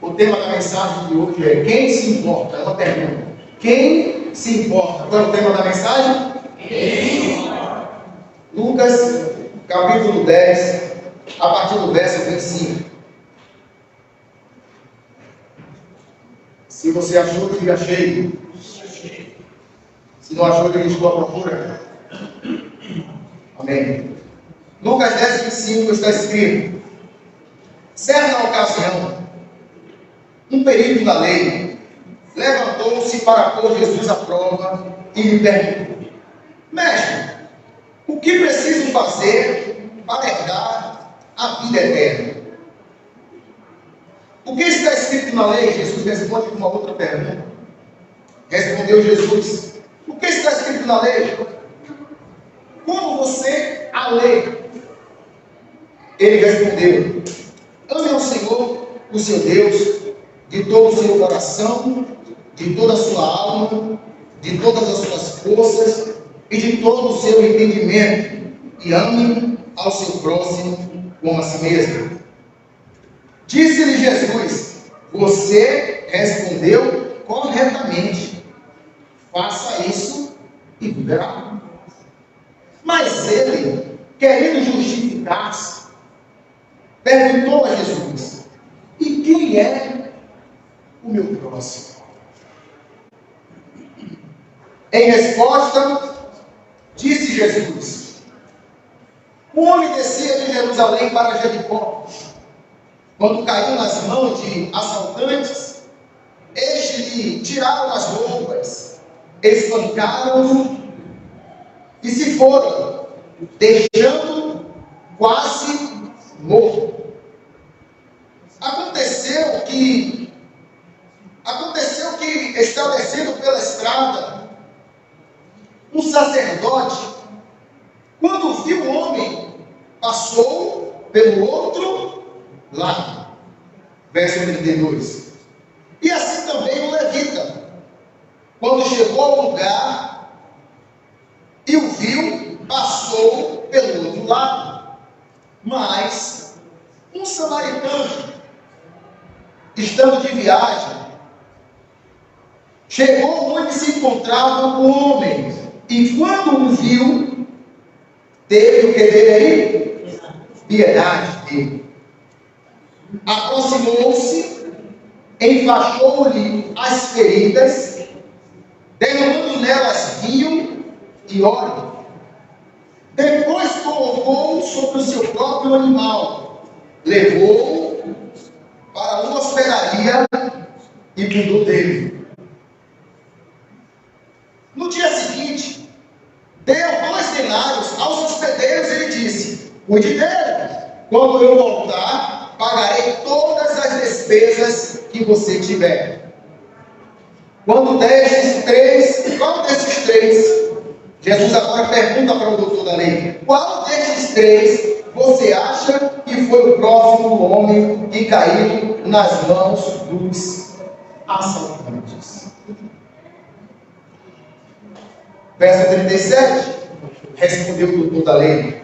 O tema da mensagem de hoje é: quem se importa? É uma pergunta. Quem se importa? Qual é o tema da mensagem? Quem? Lucas, capítulo 10, a partir do verso 25. Se você achou, diga cheio. Se não achou, diga estou à procura. Amém. Lucas 10, 25 está escrito: certa ocasião, um perito da lei levantou-se para pôr Jesus à prova e lhe perguntou: mestre, o que preciso fazer para herdar a vida eterna? O que está escrito na lei? Jesus responde com uma outra pergunta. Respondeu Jesus: o que está escrito na lei? Como você a lê? Ele respondeu: ame ao Senhor, o seu Deus, de todo o seu coração, de toda a sua alma, de todas as suas forças e de todo o seu entendimento, e ame ao seu próximo como a si mesmo. Disse-lhe Jesus: você respondeu corretamente. Faça isso e viverá. Mas ele, querendo justificar-se, perguntou a Jesus: e quem é o meu próximo? Em resposta, disse Jesus: um homem descia de Jerusalém para Jericó. Quando caiu nas mãos de assaltantes, estes lhe tiraram as roupas, espancaram-no e se foram, deixando quase morto. Aconteceu que, estava descendo pela estrada, um sacerdote, quando viu o homem, passou pelo outro lado. Verso 32. E assim também o levita, quando chegou ao lugar e o viu, passou pelo outro lado. Mas um samaritano, estando de viagem, chegou onde se encontrava o homem, e quando o viu, teve o que dele aí? Piedade dele. Aproximou-se, enfaixou-lhe as feridas, derramando nelas vinho e óleo. Depois colocou-o sobre o seu próprio animal, levou-o para uma hospedaria e cuidou dele. No dia seguinte, deu 2 denários aos hospedeiros e lhe disse: cuide dele. Quando eu voltar, pagarei todas as despesas que você tiver. Qual desses três, Jesus agora pergunta para o doutor da lei: qual destes 3 você acha que foi o próximo homem que caiu nas mãos dos assaltantes? Verso 37, respondeu o doutor da lei: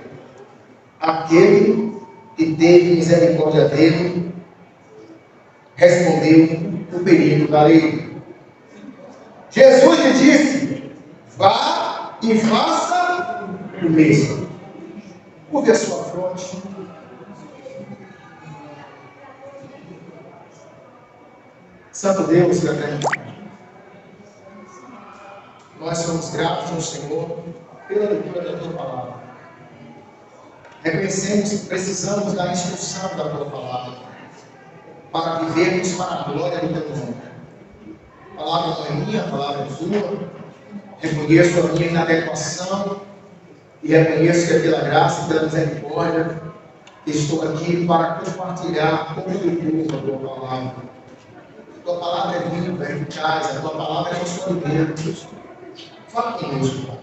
aquele que teve misericórdia dele. Respondeu o perito da lei. Jesus lhe disse: vá e faça o mesmo. Curve a sua fronte. Santo Deus, eterno, nós somos gratos ao Senhor pela leitura da tua palavra. Reconhecemos que precisamos da instrução da tua palavra para vivermos para a glória do teu nome. A palavra não é minha, a palavra é tua. Reconheço a minha inadequação e reconheço que é pela graça e pela misericórdia Estou aqui para compartilhar com o povo a tua palavra. A tua palavra é viva, é eficaz, a tua palavra é consolideira. Fala conosco, Pai.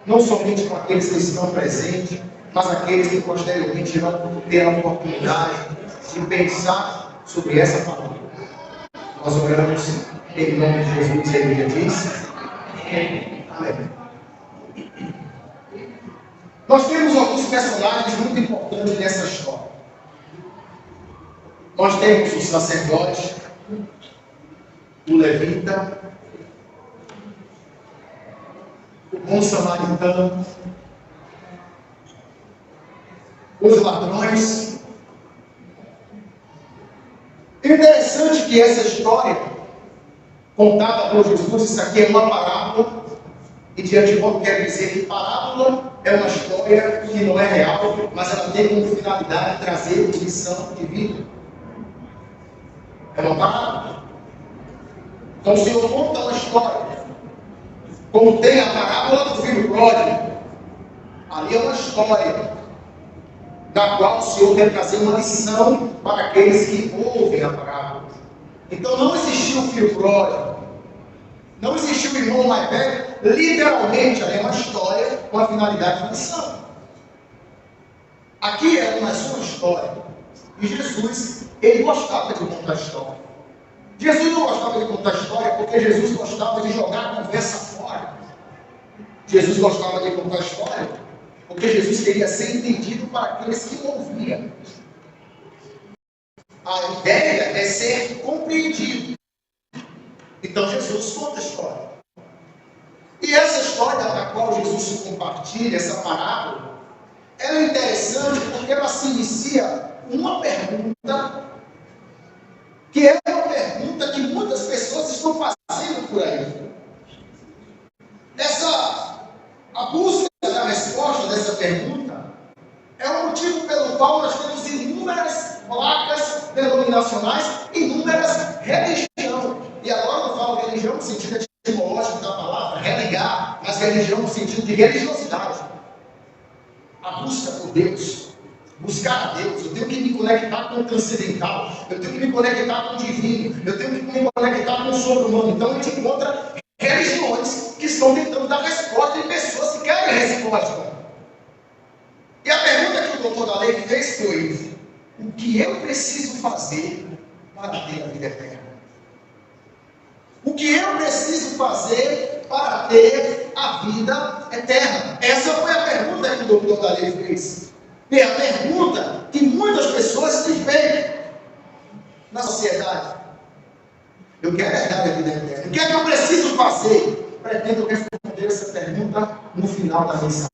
Não somente com aqueles que estão presentes, mas aqueles que posteriormente vão ter a oportunidade de pensar sobre essa palavra. Nós oramos em nome de Jesus, ele já disse. Amém. Nós temos alguns personagens muito importantes nessa história. Nós temos o sacerdote, o levita, o bom samaritano, os ladrões. Interessante que essa história, contada por Jesus, isso aqui é uma parábola, e de antemão quero dizer que parábola é uma história que não é real, mas ela tem como finalidade trazer lição de vida. É uma parábola. Então o Senhor conta uma história, como tem a parábola do filho pródigo. Ali é uma história da qual o Senhor quer trazer uma lição para aqueles que ouvem a parábola. Então não existiu o filho pródigo, não existiu o irmão mais velho. Literalmente, ali é uma história com a finalidade de lição. Aqui é uma sua história. E Jesus, ele gostava de contar história. Jesus não gostava de contar história porque Jesus gostava de jogar a conversa fora. Jesus gostava de contar história porque Jesus queria ser entendido para aqueles que ouviam. A ideia é ser compreendido. Então Jesus conta a história. E essa história da qual Jesus compartilha, essa parábola, ela é interessante porque ela se inicia uma pergunta, que é uma pergunta que muitas pessoas estão fazendo por aí. A busca da resposta dessa pergunta é o motivo pelo qual nós temos inúmeras placas denominacionais, inúmeras religiões. E agora eu falo religião no sentido etimológico da palavra, religar, mas religião no sentido de religiosidade. A busca por Deus, buscar a Deus. Eu tenho que me conectar com o transcendental, eu tenho que me conectar com o divino, eu tenho que me conectar com o sobre-humano. Então a gente encontra religiões que estão tentando dar resposta em pessoas que querem resposta. E a pergunta que o doutor Dalei fez foi: o que eu preciso fazer para ter a vida eterna? O que eu preciso fazer para ter a vida eterna? Essa foi a pergunta que o doutor Dalei fez. E a pergunta que muitas pessoas têm feito na sociedade. Eu quero herdar a vida eterna. O que é que eu preciso fazer? Pretendo responder essa pergunta no final da mensagem.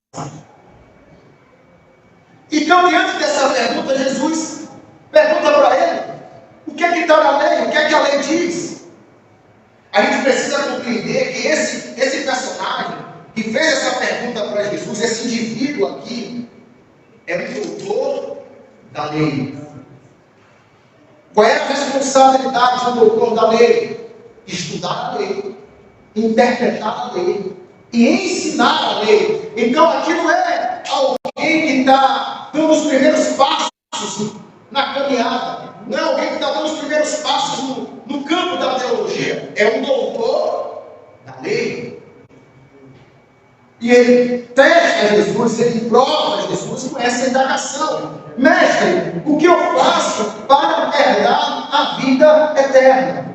Então, diante dessa pergunta, Jesus pergunta para ele: o que é que está na lei? O que é que a lei diz? A gente precisa compreender que esse personagem que fez essa pergunta para Jesus, esse indivíduo aqui, é um doutor da lei. Qual é a responsabilidade do doutor da lei? Estudar a lei, interpretar a lei e ensinar a lei. Então aqui não é alguém que está dando os primeiros passos na caminhada, não é alguém que está dando os primeiros passos no campo da teologia, é um doutor da lei. E ele testa Jesus, ele prova Jesus com essa indagação: mestre, o que eu faço para herdar a vida eterna?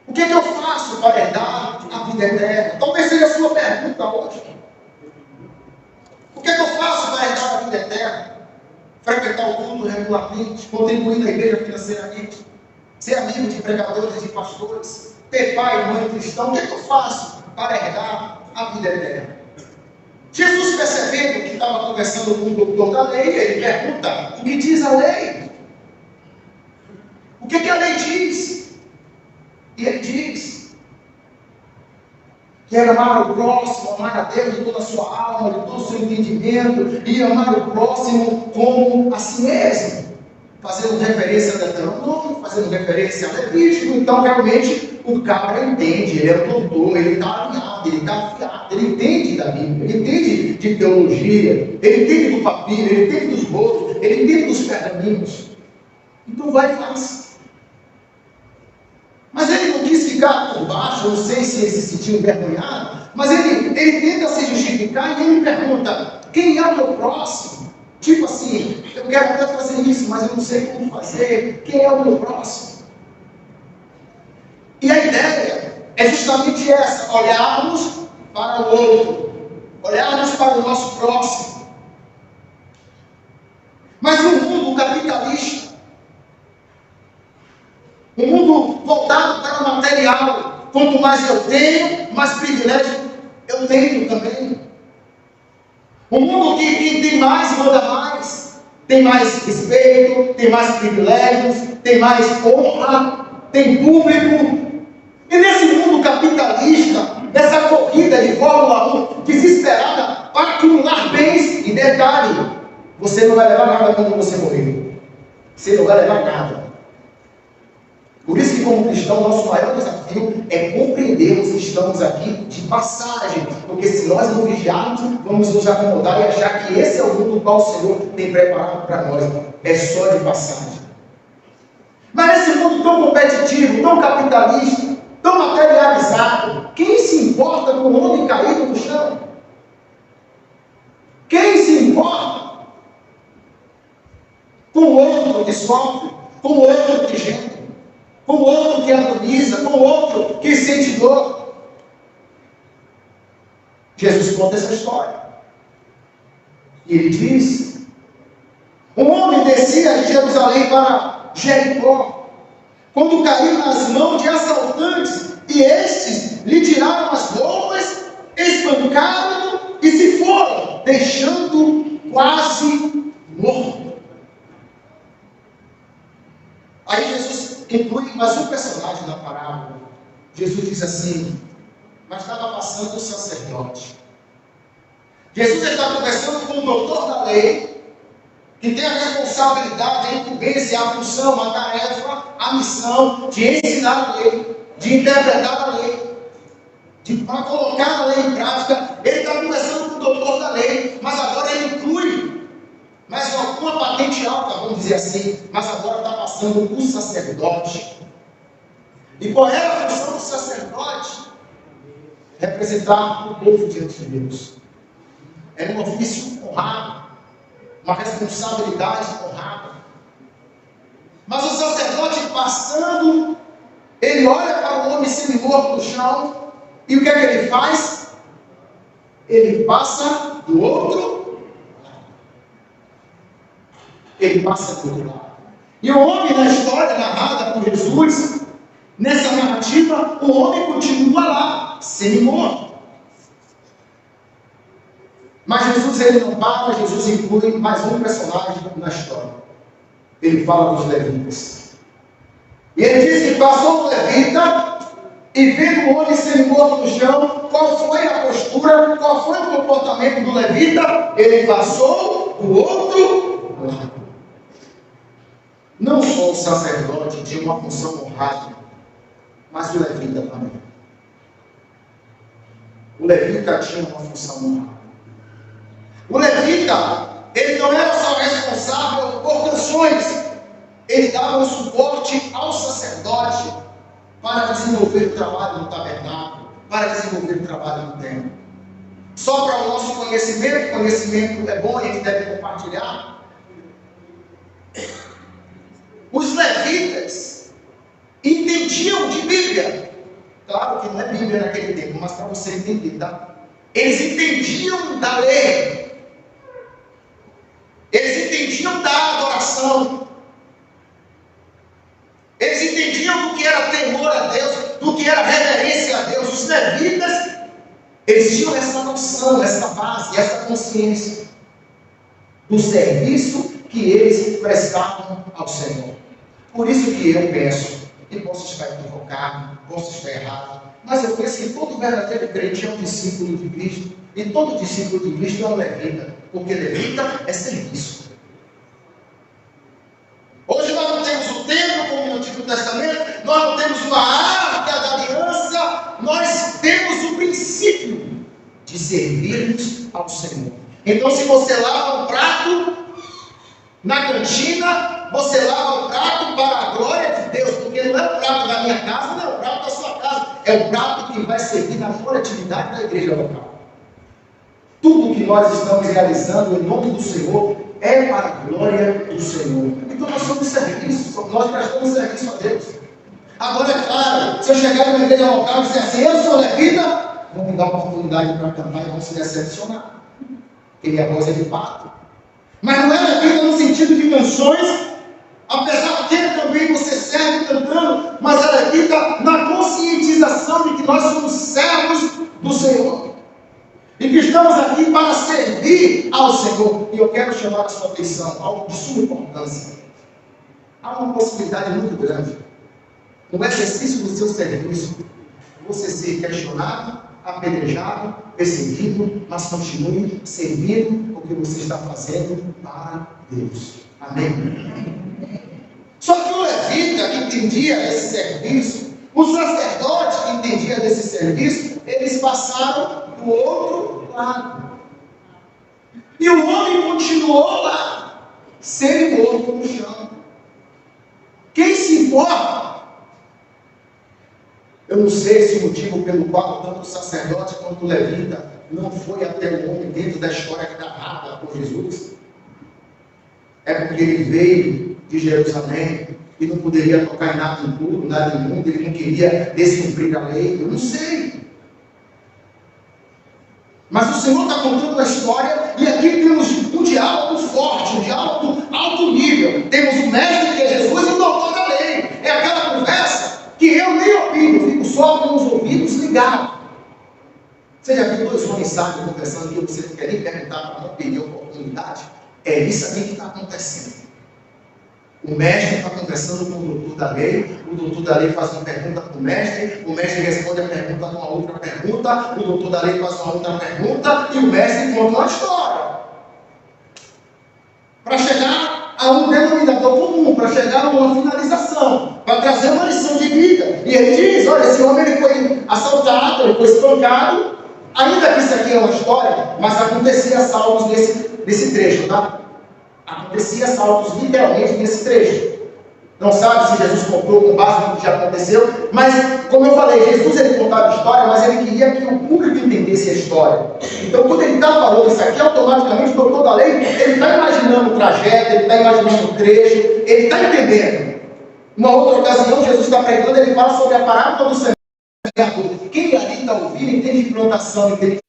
O que eu faço para herdar a vida eterna? Talvez seja a sua pergunta hoje. O que eu faço para herdar a vida eterna? Frequentar o culto regularmente, contribuir na igreja financeiramente, ser amigo de pregadores e pastores, ter pai e mãe cristão. O que eu faço para herdar a vida eterna? Jesus, percebendo que estava conversando com o doutor da lei, ele pergunta: o que diz a lei? O que a lei diz? E ele diz que era amar o próximo, amar a Deus de toda a sua alma, de todo o seu entendimento, e amar o próximo como a si mesmo. fazendo referência a Deuteronômio, fazendo referência a Levítico. Então, realmente, o cabra entende, ele é um doutor, ele está alinhado, ele está afiado, ele entende da Bíblia, ele entende de teologia, ele entende do papiro, ele entende dos rolos, ele entende dos pergaminhos. Então, vai e faz. Mas ele não quis ficar por baixo, eu não sei se ele se sentiu envergonhado, mas ele tenta se justificar e ele pergunta: quem é o meu próximo? Tipo assim, eu quero até fazer isso, mas eu não sei como fazer. Quem é o meu próximo? E a ideia é justamente essa: olharmos para o outro, olharmos para o nosso próximo. Mas no mundo capitalista, um mundo voltado para o material, quanto mais eu tenho, mais privilégio eu tenho também. Um mundo que quem tem mais manda mais, tem mais respeito, tem mais privilégios, tem mais honra, tem público. E nesse mundo capitalista, dessa corrida de Fórmula 1 desesperada para acumular bens, e detalhe, você não vai levar nada quando você morrer. Você não vai levar nada. Por isso que, como cristão, nosso maior desafio é compreendermos que estamos aqui de passagem, porque se nós não vigiarmos, vamos nos acomodar e achar que esse é o mundo qual o Senhor tem preparado para nós. É só de passagem. Mas nesse mundo tão competitivo, tão capitalista, tão materializado, quem se importa com o homem caído no chão? Quem se importa com o outro que sofre, com o outro que geme, com o outro que agoniza, com o outro que sente dor? Jesus conta essa história. E ele diz: um homem descia de Jerusalém para Jericó, quando caiu nas mãos de assaltantes, e estes lhe tiraram as roupas, espancaram e se foram, deixando quase morto. Aí Jesus inclui mais um personagem na parábola. Jesus diz assim: mas estava passando o sacerdote. Jesus está conversando com o doutor da lei, que tem a responsabilidade, a incumbência, a função, a tarefa, a missão de ensinar a lei, de interpretar a lei, para colocar a lei em prática. Ele está conversando com o doutor da lei, mas agora ele inclui mais uma patente alta, vamos dizer assim, mas agora está passando o sacerdote. E qual é a função do sacerdote? Representar o povo diante de Deus. É um ofício honrado, uma responsabilidade honrada. Mas o sacerdote passando, ele olha para o homem semi-morto no chão, e o que é que ele faz? Ele passa do outro. Ele passa do outro lado. E o homem, na história narrada por Jesus, nessa narrativa, o homem continua lá, semi-morto. Mas Jesus, ele não para. Jesus inclui mais um personagem na história. Ele fala dos levitas. E ele diz que passou o levita, e vendo o homem semi-morto no chão, qual foi a postura, qual foi o comportamento do levita? Ele passou do outro lado. Não só o sacerdote tinha uma função honrada, mas o levita também. O levita tinha uma função honrada. O levita, ele não era só responsável por canções, ele dava um suporte ao sacerdote para desenvolver o trabalho no tabernáculo, para desenvolver o trabalho no templo. Só para o nosso conhecimento é bom, a gente deve compartilhar. Os levitas entendiam de Bíblia. Claro que não é Bíblia naquele tempo, mas para você entender, tá? Eles entendiam da lei. Eles entendiam da adoração. Eles entendiam do que era temor a Deus, do que era reverência a Deus. Os levitas, eles tinham essa noção, essa base, essa consciência do serviço que eles prestavam ao Senhor. Por isso que eu penso, e posso estar equivocado, posso estar errado, mas eu penso que todo verdadeiro crente é um discípulo de Cristo, e todo discípulo de Cristo é um levita, porque levita é serviço. Hoje Testamento, nós não temos uma arca da aliança, nós temos o princípio de servirmos ao Senhor. Então, se você lava um prato na cantina, você lava o prato para a glória de Deus, porque não é o prato da minha casa, não é o prato da sua casa, é o prato que vai servir na coletividade da igreja local. Tudo que nós estamos realizando em nome do Senhor é para a glória do Senhor. Então nós somos serviço, nós prestamos serviço a Deus. Agora, é claro, se eu chegar numa igreja local e dizer assim, eu sou levita, vão me dar uma oportunidade para cantar e vão se decepcionar. Porque a voz é de pato. Mas não é levita no sentido de canções, apesar de que também você serve cantando, mas é levita na conscientização de que nós somos servos do Senhor. E que estamos aqui para servir ao Senhor. E eu quero chamar a sua atenção a algo de suma importância. Há uma possibilidade muito grande, no exercício do seu serviço, você ser questionado, apedrejado, perseguido, mas continue servindo o que você está fazendo para Deus. Amém? Só que o levita que entendia esse serviço, o sacerdote que entendia desse serviço, eles passaram do outro lado. E o homem continuou lá, sendo morto no chão. Quem se importa? Eu não sei se o motivo pelo qual tanto o sacerdote quanto o levita não foi até o homem dentro da história narrada por Jesus. É porque ele veio de Jerusalém e não poderia tocar em nada impuro, nada imundo, ele não queria descumprir a lei. Eu não sei. Mas o Senhor está contando a história e aqui temos um diálogo forte, um diálogo alto nível. Temos o mestre que é Jesus e o doutor da lei. É aquela conversa que eu nem opino, fico só com os ouvidos ligados. Você já viu dois homens sábios conversando e você não quer nem perguntar para não perder a oportunidade? É isso aqui que está acontecendo. O mestre está conversando com o doutor da lei, o doutor da lei faz uma pergunta para o mestre responde a pergunta com uma outra pergunta, o doutor da lei faz uma outra pergunta e o mestre conta uma história. Para chegar a um denominador comum, para chegar a uma finalização, para trazer uma lição de vida. E ele diz, olha, esse homem ele foi assaltado, ele foi espancado, ainda que isso aqui é uma história, mas acontecia assaltos nesse trecho, tá? Acontecia assaltos literalmente nesse trecho. Não sabe se Jesus contou com base no que já aconteceu, mas, como eu falei, Jesus ele contava a história, mas ele queria que o público entendesse a história. Então, quando ele está falando isso aqui, automaticamente o doutor da lei, ele está imaginando o trajeto, ele está imaginando o trecho, ele está entendendo. Uma outra ocasião, Jesus está pregando, ele fala sobre a parábola do semeador. Quem ali está ouvindo entende de plantação, entende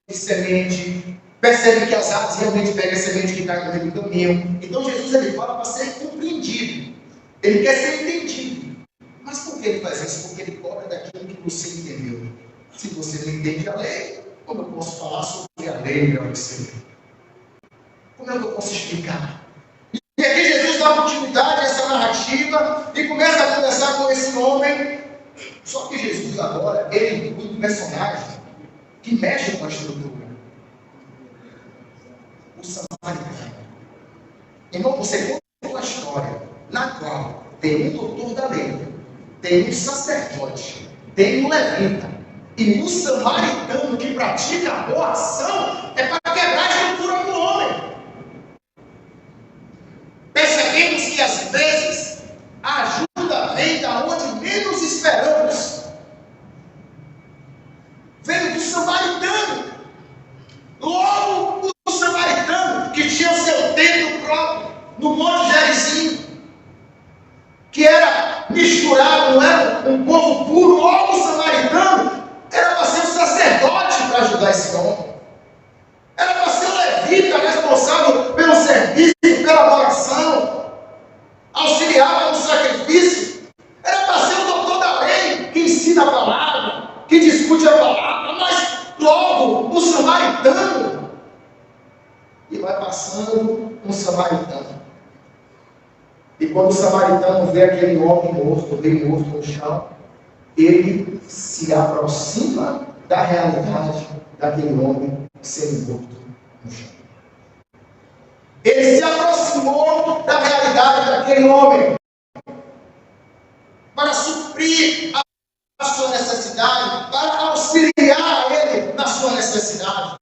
de semente, percebe que as árvores realmente pegam a semente que cai no meio do caminho. Então Jesus ele fala para ser compreendido. Ele quer ser entendido. Mas por que ele faz isso? Porque ele cobra daquilo que você entendeu. Se você não entende a lei, como eu posso falar sobre a lei para você? Como é que eu posso explicar? E aqui Jesus dá continuidade a essa narrativa e começa a conversar com esse homem. Só que Jesus agora, ele inclui um personagem que mexe com a estrutura. O samaritano. Então você conta uma história na qual tem um doutor da lei, tem um sacerdote, tem um levita, e um samaritano que pratica a boa ação é para quebrar a estrutura do homem. Percebemos que às vezes a ajuda vem da onde menos esperamos. Veio do samaritano. Logo o samaritano que tinha o seu templo próprio no Monte Gerizim, que era misturado, não era um povo puro, logo o samaritano era para ser o sacerdote para ajudar esse homem. Era para ser o levita responsável pelo serviço, pela adoração, auxiliar no sacrifício. Era para ser o doutor da lei que ensina a palavra, que discute a palavra, mas logo o samaritano. E vai passando um samaritano. E quando o samaritano vê aquele homem morto, bem morto no chão, ele se aproxima da realidade daquele homem sendo morto no chão. Ele se aproximou da realidade daquele homem. para suprir a sua necessidade, para auxiliar ele na sua necessidade.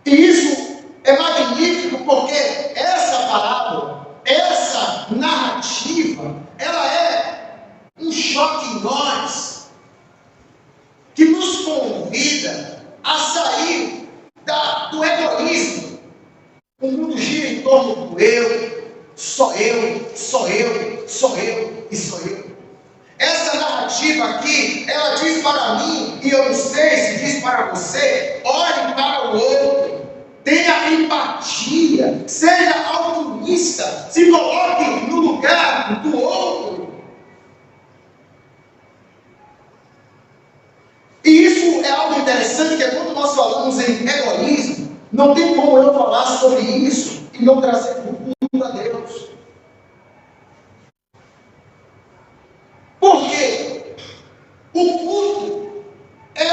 E isso é magnífico porque essa parábola, essa narrativa, ela é um choque em nós, que nos convida a sair do egoísmo. O mundo gira em torno do eu, só eu, só eu, só eu e só eu. Essa narrativa aqui, ela diz para mim, e eu não sei se diz para você, olhe para o outro, tenha empatia, seja altruísta, se coloque no lugar do outro. E isso é algo interessante, que é quando nós falamos em egoísmo, não tem como eu falar sobre isso e não trazer o culto a Deus. Por quê? O culto é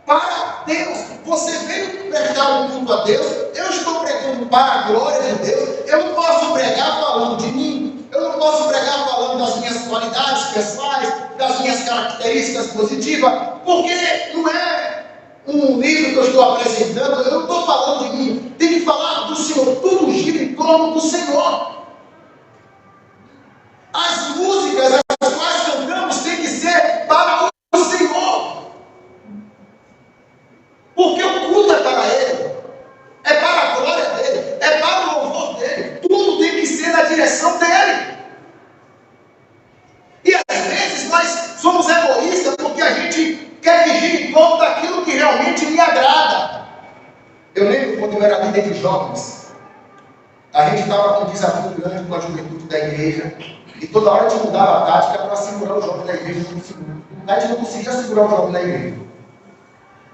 para Deus. Você veio prestar um culto a Deus, eu estou pregando para a glória de Deus. Eu não posso pregar falando de mim, eu não posso pregar falando das minhas qualidades pessoais, das minhas características positivas, porque não é um livro que eu estou apresentando, eu não estou falando de mim, tem que falar do Senhor, tudo gira em torno do Senhor. As músicas, as quais cantamos, tem que ser para o Senhor, porque o culto é para Ele, é para a glória dEle, é para o louvor dEle, tudo tem que ser na direção dEle. E às vezes nós somos egoístas porque a gente quer que gire em torno daquilo que realmente me agrada. Eu lembro quando eu era líder de jovens, a gente estava com um desafio grande com a juventude da igreja, e toda hora a gente mudava a tática para segurar o jovem da igreja no segundo. A gente não conseguia segurar o jovem da igreja.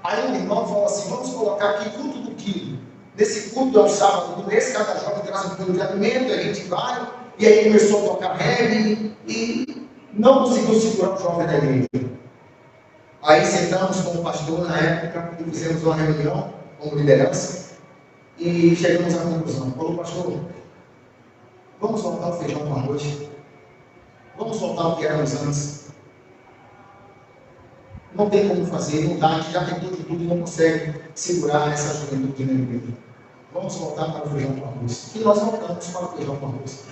Aí um irmão falou assim, vamos colocar aqui culto do quilo. Nesse culto é um sábado do mês, cada jovem traz um quilo de alimento, a gente vai, e aí começou a tocar reggae, e não conseguiu segurar o jovem da igreja. Aí sentamos com o pastor na época, e fizemos uma reunião como liderança, e chegamos à conclusão. Falou, pastor, vamos voltar o feijão com arroz. Vamos voltar ao que éramos antes. Não tem como fazer, não dá, a gente já tentou de tudo e não consegue segurar essa juventude na igreja. Vamos voltar para o feijão com arroz. E nós voltamos para o feijão com arroz.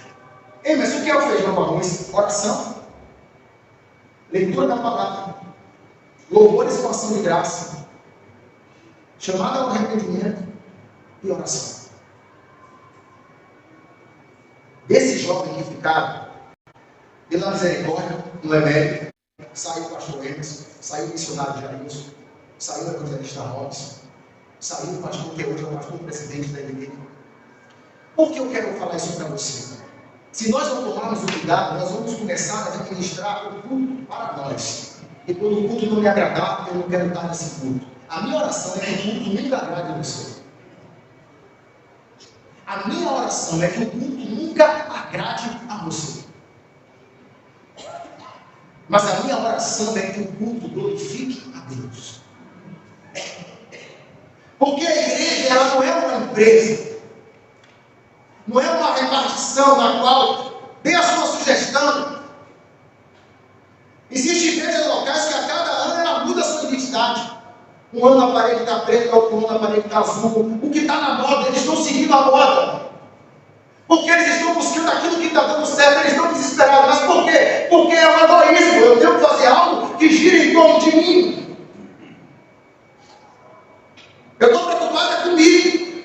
Ei, mas o que é o feijão com arroz? Oração, leitura da palavra, louvores com ação de graça, chamada ao arrependimento e oração. Desse jovem que ficaram, pela misericórdia, no Emério, saiu o pastor Emerson, saiu o missionário Jairson, saiu o evangelista Robson, saiu o pastor que hoje é o pastor presidente da igreja. Por que eu quero falar isso para você? Se nós não tomarmos o cuidado, nós vamos começar a administrar o culto para nós. E quando o culto não me agradar, eu não quero estar nesse culto. A minha oração é que o culto nunca agrade a você. A minha oração é que o culto nunca agrade a você. Mas a minha oração é que o culto glorifique a Deus. Porque a igreja, ela não é uma empresa. Não é uma repartição na qual dê a sua sugestão. Existem igrejas locais que a cada ano ela muda a sua identidade. Um ano a parede está preta, outro ano a parede está azul. O que está na moda, eles estão seguindo a moda. Porque eles estão buscando aquilo que está dando certo, eles estão desesperados. Mas por quê? Porque é um egoísmo. Eu tenho que fazer algo que gira em torno de mim. Eu estou preocupado comigo.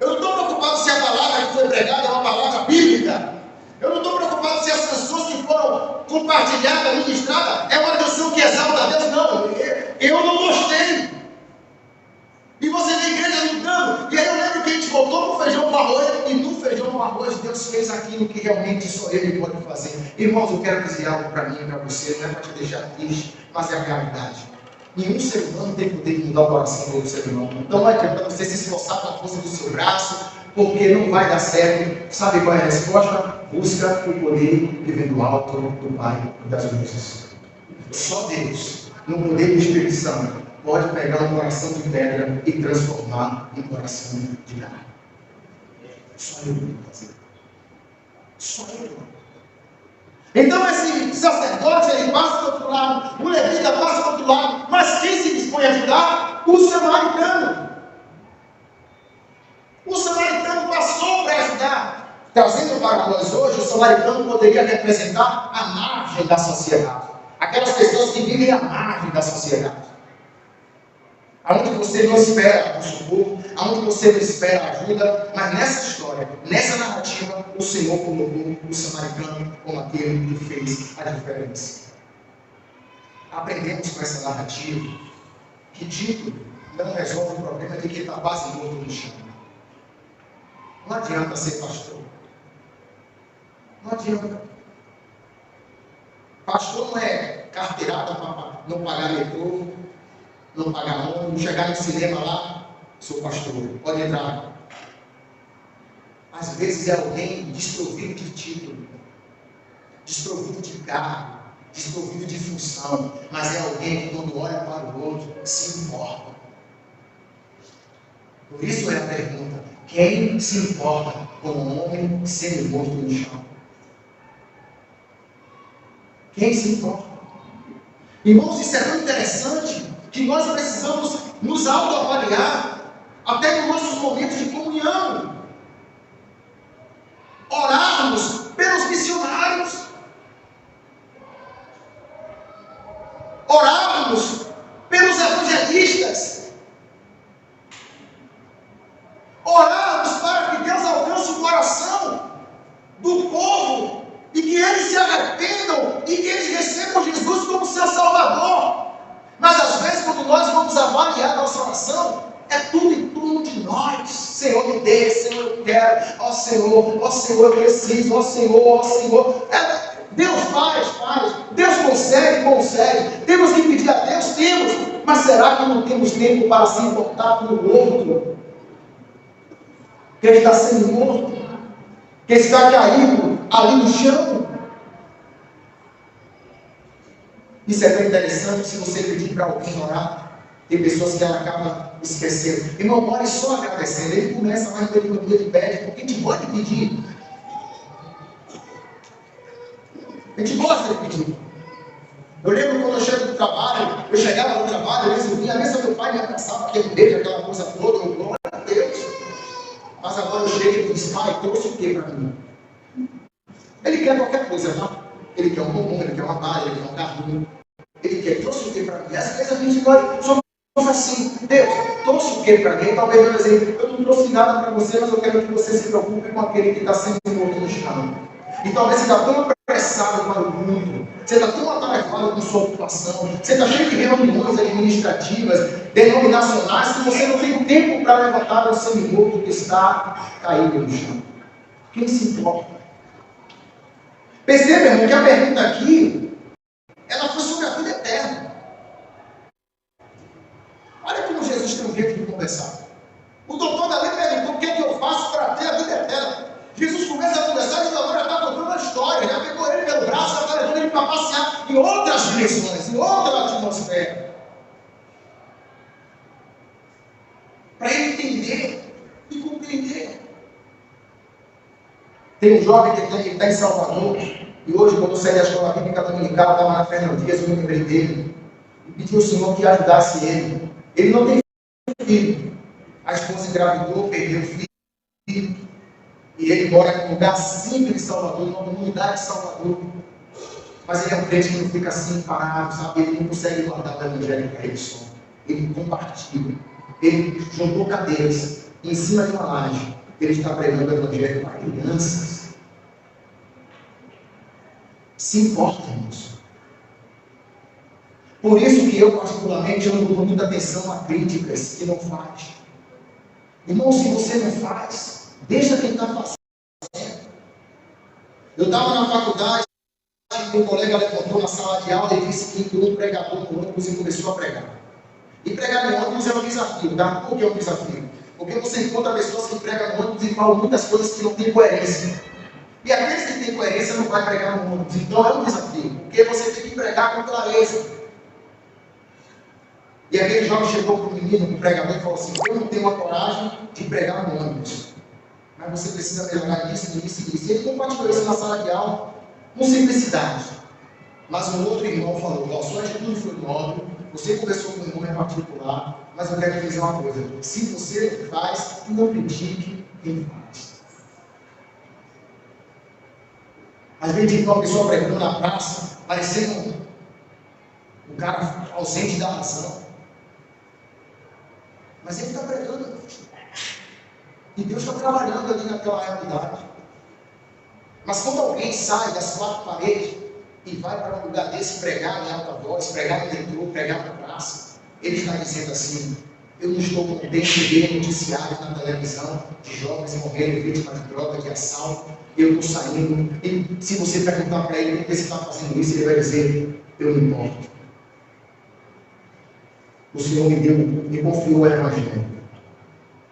Eu não estou preocupado se a palavra que foi pregada é uma palavra bíblica. Eu não estou preocupado se as canções que foram compartilhadas, ministradas, é uma canção que exalta a Deus. Não, eu não gostei. E você vê a igreja lutando. E aí eu lembro que a gente voltou para o feijão com arroz. E no feijão com arroz, Deus fez aquilo que realmente só Ele pode fazer. Irmãos, eu quero dizer algo para mim e para você. Não é para te deixar triste, mas é a realidade. Nenhum ser humano tem poder de mudar o coração do outro ser humano. Não vai adianta você se esforçar com a força do seu braço, porque não vai dar certo. Sabe qual é a resposta? Busca o poder que vem do alto do Pai das luzes. Só Deus, no poder do Espírito Santo, pode pegar um coração de pedra e transformar em coração de carne. Só Ele pode fazer. Só ele. Então esse sacerdote, ele passa do outro lado, o levita passa do outro lado, mas quem se dispõe a ajudar? O samaritano. O samaritano passou para ajudar. Trazendo para nós hoje, o samaritano poderia representar a margem da sociedade. Aquelas pessoas que vivem à margem da sociedade. Aonde você não espera o socorro, aonde você não espera a ajuda, mas nessa história, nessa narrativa, o Senhor colocou o samaritano como aquele que fez a diferença. Aprendemos com essa narrativa que título não resolve o problema de quem está quase morto no chão. Não adianta ser pastor. Não adianta. Pastor não é carteirada para não pagar metrô, não pagar ônibus, chegar no cinema lá, sou pastor, pode entrar. Às vezes é alguém desprovido de título, desprovido de cargo, desprovido de função, mas é alguém que quando olha para o outro, se importa. Por isso é a pergunta: quem se importa com um homem sendo morto no chão? Quem se importa? Irmãos, isso é tão interessante que nós precisamos nos autoavaliar até nos nossos momentos de comunhão. Orarmos pelos missionários. Orarmos pelos evangelistas. Orarmos para que Deus alcance o coração do povo e que eles se arrependam e que eles recebam Jesus como seu Salvador. Mas às vezes, quando nós vamos avaliar a nossa oração, é tudo em torno de nós. Senhor, me dê, Senhor, eu quero. Ó Senhor, eu preciso. Ó Senhor. Deus faz. Deus consegue. Temos que pedir a Deus, temos. Mas será que não temos tempo para se importar com o outro? Que ele está sendo morto? Que está caído ali no chão? Isso é tão interessante. Se você pedir para alguém orar, tem pessoas que ela acaba esquecendo. Irmão, ore só agradecendo. Ele começa mais pelo dia de pede, porque a gente pode pedir. A gente gosta de pedir. Eu lembro quando eu chego do trabalho, eu chegava no trabalho, eu resolvia, mesmo meu pai me abraçava, aquele beijo, aquela coisa toda, eu glória a Deus. Mas agora eu chego e diz: pai, trouxe o que para mim? Ele quer qualquer coisa, tá? Ele quer um bombom, ele quer uma bala, ele quer um carrinho. Ele quer, trouxe o que para mim? Às vezes a gente vai, somos assim: Deus, trouxe o que para mim? Talvez eu dizer: eu não trouxe nada para você, mas eu quero que você se preocupe com aquele que está sendo morto no chão. E talvez você está tão apressado para o mundo, você está tão atarefado com sua ocupação, você está cheio de reuniões administrativas, denominacionais, que você não tem tempo para levantar o sangue morto que está caído no chão. Quem se importa? Perceba, irmão, que a pergunta aqui, ela foi sobre a vida eterna. Olha como Jesus tem um jeito de conversar. O doutor da lei perguntou: o que é que eu faço para ter a vida eterna? Jesus começa a conversar e o doutor já está contando a história, já pegou ele pelo braço, já está levando ele para passear em outras dimensões, em outra atmosfera. Para ele entender e compreender. Tem um jovem que está em Salvador, e hoje, quando eu saí da escola bíblica dominical, estava na Fernando Dias, eu me lembrei dele, e pedi ao Senhor que ajudasse ele. Ele não tem filho. A esposa engravidou, perdeu o filho. E ele mora em um lugar simples de Salvador, numa comunidade de Salvador. Mas ele é um crente que não fica assim parado, sabe? Ele não consegue guardar o evangelho para ele só. Ele compartilha. Ele juntou cadeiras em cima de uma laje. Ele está pregando o evangelho para crianças. Se importa, irmãos. Por isso que eu, particularmente, eu não dou muita atenção a críticas que não faz. Irmão, se você não faz, deixa quem está fazendo. Eu estava na faculdade, um colega levantou na sala de aula e disse que entrou um pregador no ônibus e começou a pregar. E pregar no ônibus é um desafio, tá? Por que é um desafio? Porque você encontra pessoas que pregam no ônibus e falam muitas coisas que não têm coerência. E aqueles que têm coerência não vai pregar no ônibus. Então é um desafio, porque você tem que pregar com clareza. E aquele jovem chegou para o menino, o pregador, e falou assim: eu não tenho a coragem de pregar no ônibus, mas você precisa melhorar nisso. E ele compartilhou isso na sala de aula, com simplicidade. Mas um outro irmão falou: ó, sua atitude foi nobre, você conversou com o irmão em particular, mas eu quero te dizer uma coisa: se você faz, não critique quem faz. Às vezes uma pessoa pregando na praça, parecendo um cara ausente da razão. Mas ele está pregando. E Deus está trabalhando ali naquela realidade. Mas quando alguém sai das quatro paredes e vai para um lugar desse pregar em alta voz, pregar no metrô, pregar na praça, ele está dizendo assim: eu não estou contente de ver noticiários na televisão de jovens morrendo vítimas de droga, de assalto. Eu estou saindo. E se você perguntar para ele por que você está fazendo isso, ele vai dizer: eu não importo. O Senhor me confiou o Evangelho.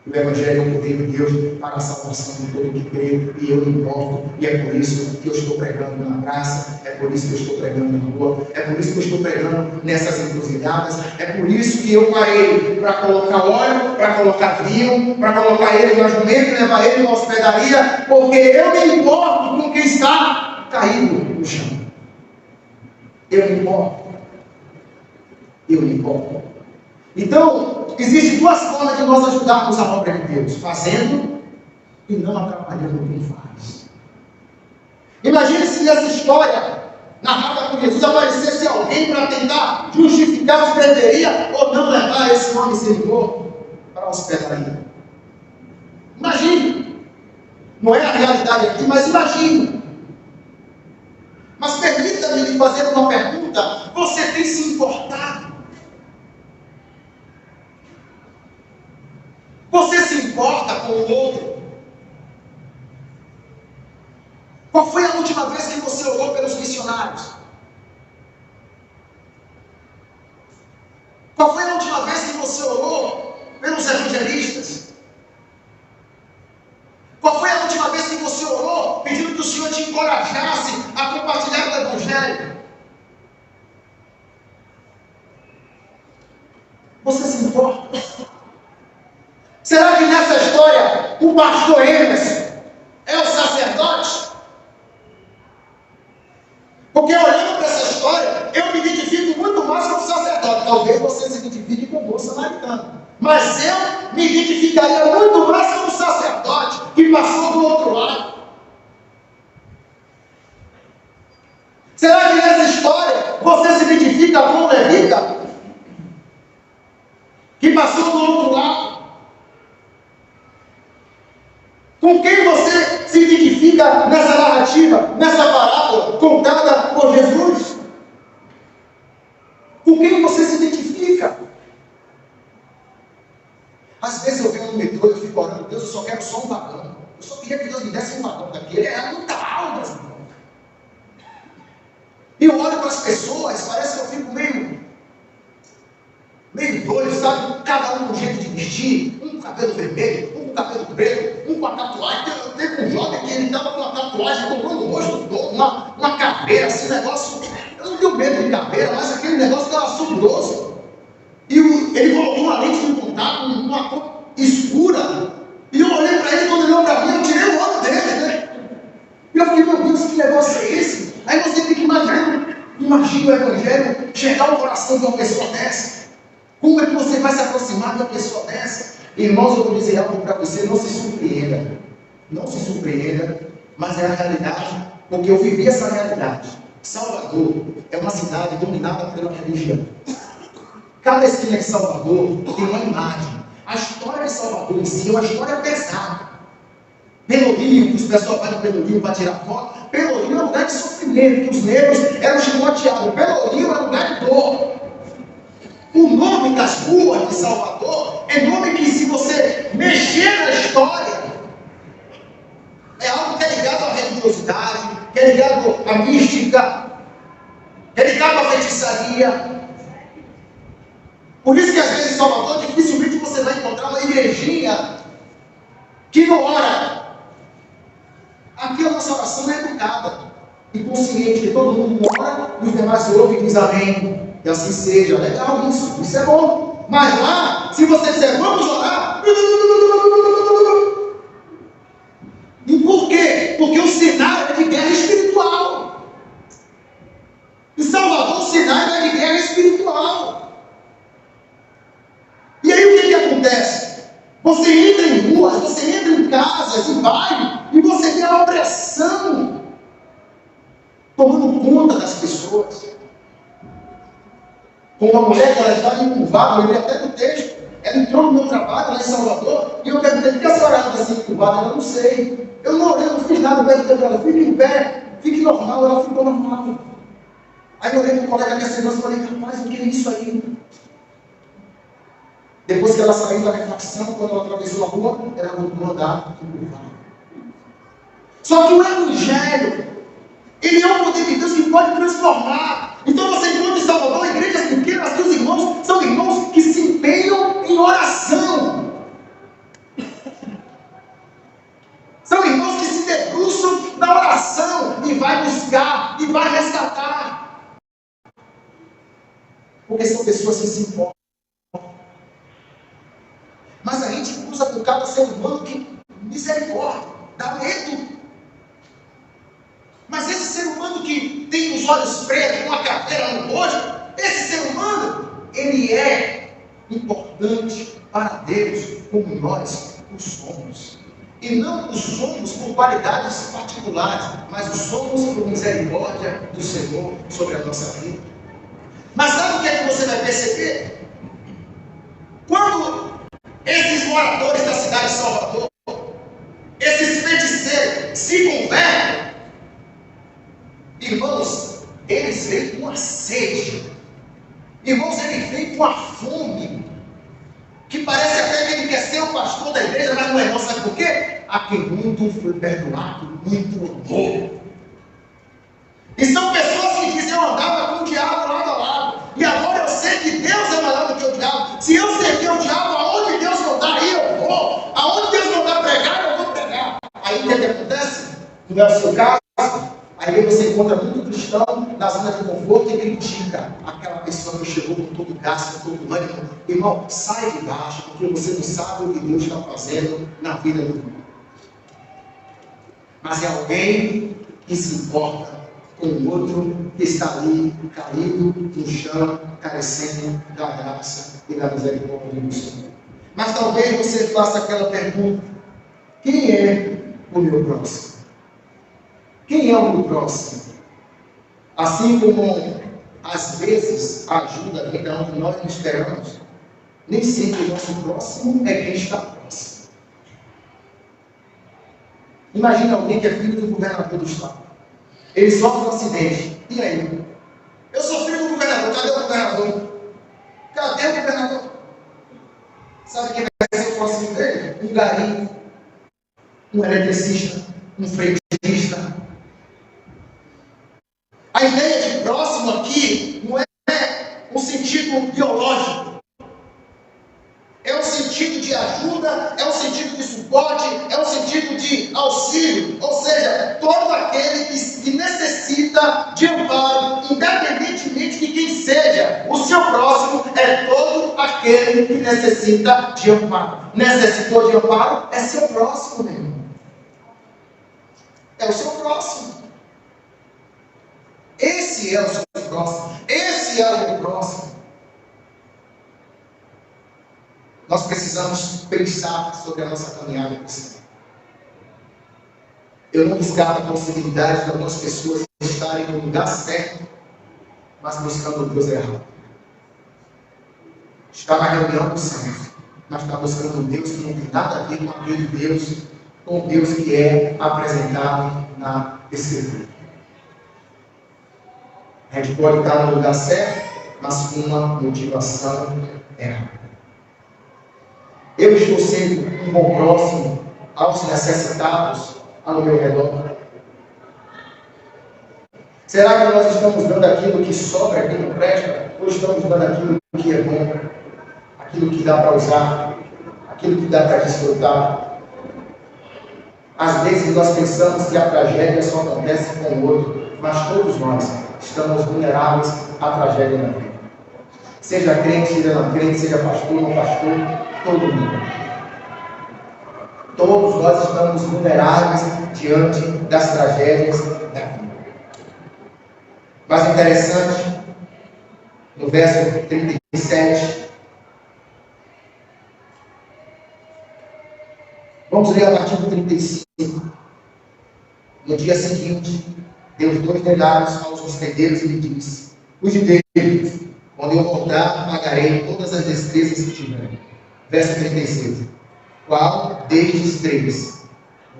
O Evangelho é o poder de Deus para a salvação de todo que crê, e eu me importo, e é por isso que eu estou pregando na praça, é por isso que eu estou pregando na rua, é por isso que eu estou pregando nessas encruzilhadas, é por isso que eu parei para colocar óleo, para colocar vinho, para colocar ele no jumento e levar ele na hospedaria, porque eu me importo com quem está caído no chão. Eu me importo. Eu me importo. Então, existem duas formas de nós ajudarmos a obra de Deus: fazendo e não atrapalhando quem faz. Imagine se nessa história narrada por Jesus aparecesse alguém para tentar justificar se deveria ou não levar esse homem Senhor para a hospedaria. Imagine. Não é a realidade aqui, mas imagine. Mas permita-me lhe fazer uma pergunta: você tem se importado? Você se importa com o outro? Qual foi a última vez que você orou pelos missionários? Qual foi a última vez que você orou pelos evangelistas? Qual foi a última vez que você orou pedindo que o Senhor te encorajasse a compartilhar o Evangelho? Você se importa? Será que nessa história o pastor Emerson é o sacerdote? Porque olhando para essa história, eu me identifico muito mais com o sacerdote. Talvez você se identifique com o bom samaritano. Mas eu me identificaria muito mais com o sacerdote que passou do outro lado. Será que nessa história você se identifica com o levita que passou do outro lado? Com quem você se identifica nessa narrativa, nessa parábola contada por Jesus? Com quem você se identifica? Às vezes eu venho no metrô e eu fico orando: Deus, eu só quero só um vagão. Eu só queria que Deus me desse um vagão daquele. É muita alma, irmão. E eu olho para as pessoas, parece que eu fico meio doido, sabe? Cada um com um jeito de vestir, um com cabelo vermelho, um com cabelo preto, um com a tatuagem. Teve um jovem que ele estava com uma tatuagem, colocou no rosto todo, uma caveira, assim, negócio. Eu não tenho medo de caveira, mas aquele negócio estava assombroso. E ele colocou uma lente de contato, uma cor escura. E eu olhei para ele, quando ele olhou para mim, eu tirei o olho dele, né? E eu fiquei: meu Deus, que negócio é esse? Aí você fica imaginando, imagina o Evangelho chegar ao coração de uma pessoa dessa. Como é que você vai se aproximar de uma pessoa dessa? Irmãos, eu vou dizer algo para você: não se surpreenda. Não se surpreenda, mas é a realidade, porque eu vivi essa realidade. Salvador é uma cidade dominada pela religião. Cada esquina de Salvador tem uma imagem. A história de Salvador em si é uma história pesada. Pelourinho, que os pessoal vai no Pelourinho para tirar foto. Pelourinho é lugar de sofrimento, que os negros eram chicoteados. Pelourinho é lugar de dor. O nome das ruas de Salvador é nome que, se você mexer na história, é algo que é ligado à religiosidade, que é ligado à mística, é ligado à feitiçaria. Por isso que às vezes em Salvador dificilmente você vai encontrar uma igrejinha que não ora. Aqui a nossa oração é educada e consciente, que todo mundo ora e os demais ouvem e diz amém. E assim seja. Legal isso é bom. Mas lá, se você disser vamos orar, Porque o cenário é de guerra espiritual. Em Salvador, o cenário é de guerra espiritual. E aí o que acontece? Você entra em ruas, você entra em casas, em bairros, e você vê a opressão tomando conta das pessoas. Com uma mulher que ela estava encurvada, eu lembrei até do texto. Ela entrou no meu trabalho lá em Salvador, e eu perguntei, por que a senhora anda assim encurvada? Ela, não sei. Eu não fiz nada, eu perguntei para ela, fique em pé, fique normal. Ela ficou normal. Aí eu olhei para um colega minha segurança e falei, rapaz, o que é isso aí? Depois que ela saiu da reflexão, quando ela atravessou a rua, ela voltou a andar encurvada. Só que o Evangelho, ele é um poder de Deus que pode transformar. Então você encontra em Salvador igrejas pequenas que os irmãos são irmãos que se empenham em oração. São irmãos que se debruçam na oração e vai buscar e vai resgatar. Porque são pessoas que se importam. Mas a gente usa por cada ser humano que misericórdia, dá medo. Mas esse ser humano que tem os olhos pretos, uma caveira no rosto, esse ser humano, ele é importante para Deus, como nós o somos. E não o somos por qualidades particulares, mas o somos por misericórdia do Senhor sobre a nossa vida. Mas sabe o que é que você vai perceber? Quando esses moradores da cidade de Salvador, esses feiticeiros se convertem, irmãos, eles vêm com uma sede. Irmãos, eles vêm com a fome. Que parece até que ele quer ser o pastor da igreja, mas não é não. Sabe por quê? A quem muito foi perdoado, muito amor. E são pessoas que dizem, eu andava com o diabo lado a lado. E agora eu sei que Deus é maior do que o diabo. Se eu servir o diabo, aonde Deus mandar, aí eu vou. Aonde Deus mandar pregar, eu vou pregar. Aí o que acontece? Não é o seu caso? Aí você encontra muito cristão na zona de conforto e critica aquela pessoa que chegou com todo o gasto, com todo o ânimo. Irmão, sai de baixo, porque você não sabe o que Deus está fazendo na vida do mundo. Mas é alguém que se importa com o outro que está ali, caído no chão, carecendo da graça e da misericórdia do Senhor. Mas talvez você faça aquela pergunta: quem é o meu próximo? Quem é o meu próximo? Assim como, às vezes, a ajuda vem da onde nós não esperamos, nem sempre o nosso próximo é quem está próximo. Imagina alguém que é filho do governador do estado. Ele sofre um acidente. E aí? Eu sou filho do governador. Cadê o governador? Cadê o governador? Sabe quem vai ser o próximo dele? Um garimpo, um eletricista, um frentista. A ideia de próximo aqui não é um sentido biológico. É um sentido de ajuda, é um sentido de suporte, é um sentido de auxílio. Ou seja, todo aquele que necessita de amparo, independentemente de quem seja. O seu próximo é todo aquele que necessita de amparo. Necessitou de amparo? É seu próximo, meu irmão. É o seu próximo. Esse é o seu próximo. Esse é o meu próximo. Nós precisamos pensar sobre a nossa caminhada com o Senhor. Eu não descarto a possibilidade de algumas pessoas estarem no lugar certo, mas buscando o Deus errado. Está na reunião do Senhor, mas está buscando um Deus que não tem nada a ver com aquele Deus, com o Deus que é apresentado na Escritura. A gente pode estar no lugar certo, mas com uma motivação errada. Eu estou sendo um bom próximo aos necessitados ao meu redor? Será que nós estamos dando aquilo que sobra, que não presta? Ou estamos dando aquilo que é bom? Aquilo que dá para usar? Aquilo que dá para desfrutar? Às vezes nós pensamos que a tragédia só acontece com o outro, mas todos nós estamos vulneráveis à tragédia na vida. Seja crente, seja não crente, seja pastor ou não pastor, todo mundo. Todos nós estamos vulneráveis diante das tragédias da vida. Mas interessante, no verso 37, vamos ler a partir do 35. No dia seguinte, deu os 2 denários aos hospedeiros e lhe disse: cuide deles, quando eu voltar, pagarei todas as despesas que tiver. Verso 36. Qual destes 3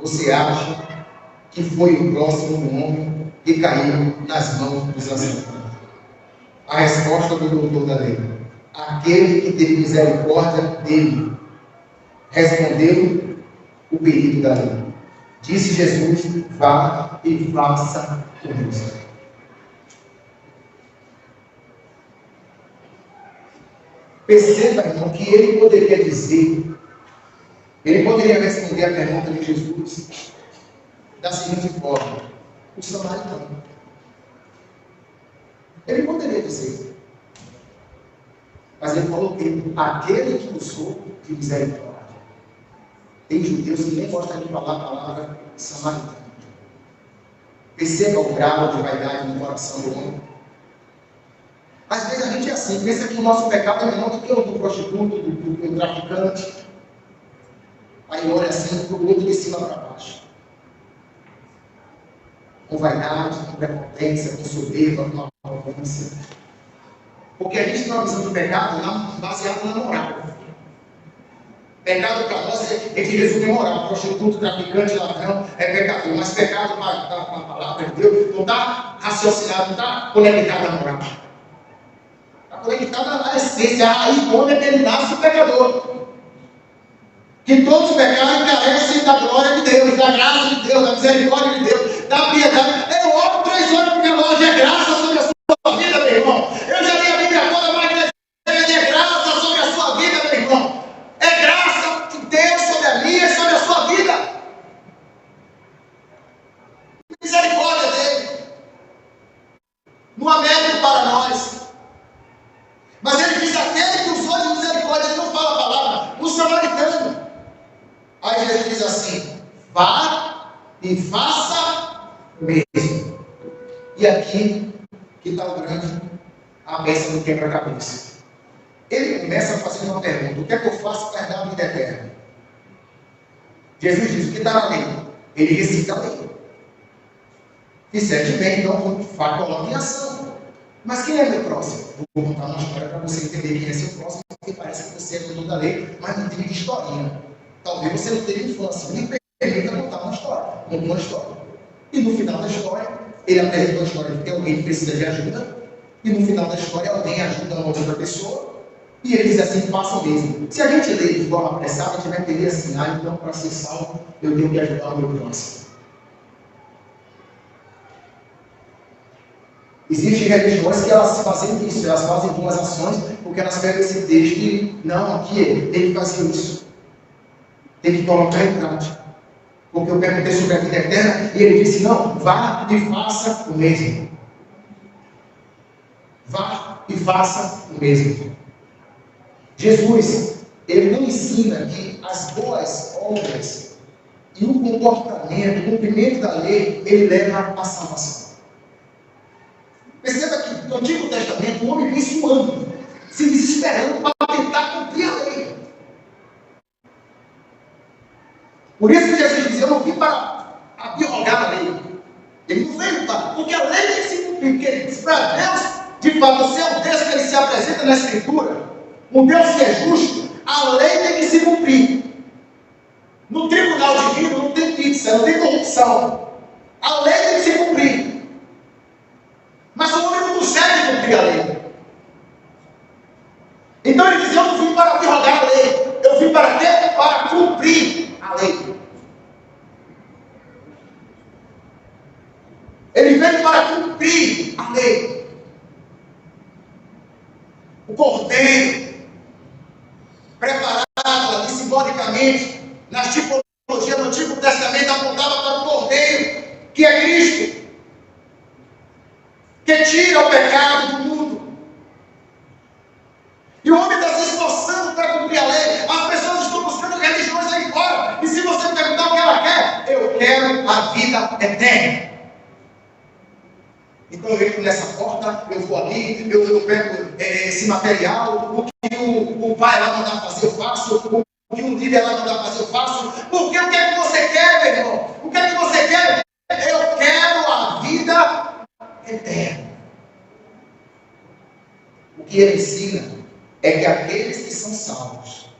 você acha que foi o próximo homem que caiu nas mãos dos assassinos? A resposta do doutor da lei: aquele que teve misericórdia dele. Respondeu o perito da lei. Disse Jesus: vá e faça o mesmo. Perceba, irmão, que ele poderia dizer, ele poderia responder a pergunta de Jesus da seguinte forma: o samaritano. Ele poderia dizer, mas ele falou que aquele que usou de misericórdia. Tem judeus que nem gostam de falar a palavra samaritano. Perceba o grau de vaidade no coração do homem. Às vezes a gente é assim, pensa que o nosso pecado é menor do que o do prostituto, do traficante. Aí olha assim para o outro de cima para baixo. Com vaidade, com prepotência, com soberba, com arrogância. Porque a gente tem uma visão do pecado baseada na moral. Pecado para nós é que resume moral. Prostituto, traficante, ladrão é pecador. Mas pecado para a palavra de Deus não está raciocinado, não está conectado à moral. Está conectado à essência, à raiz onde é que ele nasce o pecador. Que todos pecaram e carecem da glória de Deus, da graça de Deus, da misericórdia de Deus, da piedade. Eu oro 3 horas porque a loja é graça sobre a sua vida, meu irmão. Eu já li a Bíblia toda, mas é graça sobre a sua vida, meu irmão. É graça de Deus sobre a minha e sobre a sua vida. Misericórdia dele. Não há mérito para nós. Mas ele diz: aquele que usou de misericórdia, ele não fala a palavra, o samaritano. Aí Jesus diz assim: vá e faça o mesmo. E aqui que está a peça do quebra-cabeça. Ele começa fazendo uma pergunta: o que é que eu faço para herdar a vida eterna? Jesus diz: o que está na lei? Ele recita a lei. Fizeste bem, então coloque em ação. Mas quem é meu próximo? Vou contar uma história para você entender quem é seu próximo, porque parece que você é dono da lei, mas não tem historinha. Talvez você não tenha infância. Me permita contar uma história. Contou uma história. E no final da história, ele apresentou a história de que alguém precisa de ajuda. E no final da história, alguém ajuda uma outra pessoa. E ele diz assim: faça o mesmo. Se a gente ler de forma apressada, a gente vai entender assim: então para ser salvo, eu tenho que ajudar o meu próximo. Existem religiões que elas fazem isso, elas fazem algumas ações, porque elas pegam esse texto e, não, aqui tem que fazer isso. Tem que colocar em prática. Porque eu perguntei sobre a vida eterna e ele disse: não, vá e faça o mesmo. Vá e faça o mesmo. Jesus, ele não ensina que as boas obras e o comportamento, o cumprimento da lei, ele leva à salvação. Perceba que no Antigo Testamento o homem vem suando, se desesperando para tentar cumprir a lei. Por isso que Jesus diz: eu não vim para abrogar a lei. Ele não veio para, porque a lei tem que se cumprir. Porque ele diz para Deus, de fato, você é o Deus que ele se apresenta na Escritura, um Deus que é justo, a lei tem que se cumprir. No tribunal divino não tem pizza, não tem corrupção. A lei tem que se cumprir. Mas o homem não consegue cumprir a lei. Então ele diz: eu não vim para abrogar a lei, eu vim para quê? Para cumprir a lei. Ele veio para cumprir a lei. O cordeiro, preparado ali simbolicamente, nas tipologias do Antigo Testamento, apontava para o cordeiro, que é Cristo, que tira o pecado do mundo. E o homem está se esforçando para cumprir a lei. As pessoas estão buscando religiões aí fora. E se você quero a vida eterna. Então eu entro nessa porta, eu vou ali, eu pego esse material, o que o pai lá mandar fazer eu faço, o que o líder lá mandar fazer eu faço, porque o que é que você quer, meu irmão? O que é que você quer? Eu quero a vida eterna. O que ele ensina é que aqueles que são salvos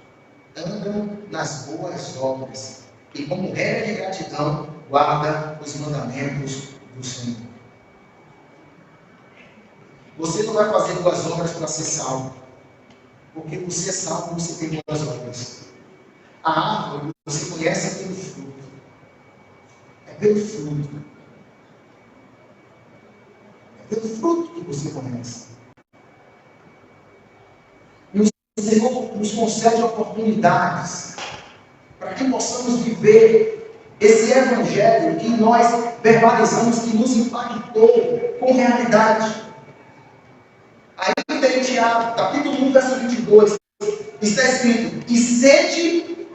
andam nas boas obras e, como regra de gratidão, guarda os mandamentos do Senhor. Você não vai fazer boas obras para ser salvo, porque por ser salvo você tem boas obras. A árvore você conhece pelo fruto. É pelo fruto. É pelo fruto que você conhece. E o Senhor nos concede oportunidades para que possamos viver esse evangelho que nós verbalizamos, que nos impactou com realidade. Ainda em Tiago, capítulo 1, verso 22, está escrito: e sede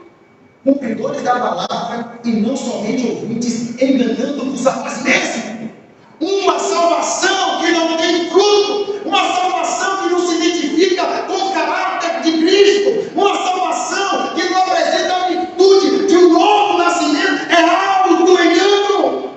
cumpridores da palavra e não somente ouvintes, enganando-vos a vós mesmos. Uma salvação que não tem fruto, uma salvação que não se identifica com o caráter de Cristo, uma salvação que não apresenta a virtude de um novo nascimento, é auto-engano.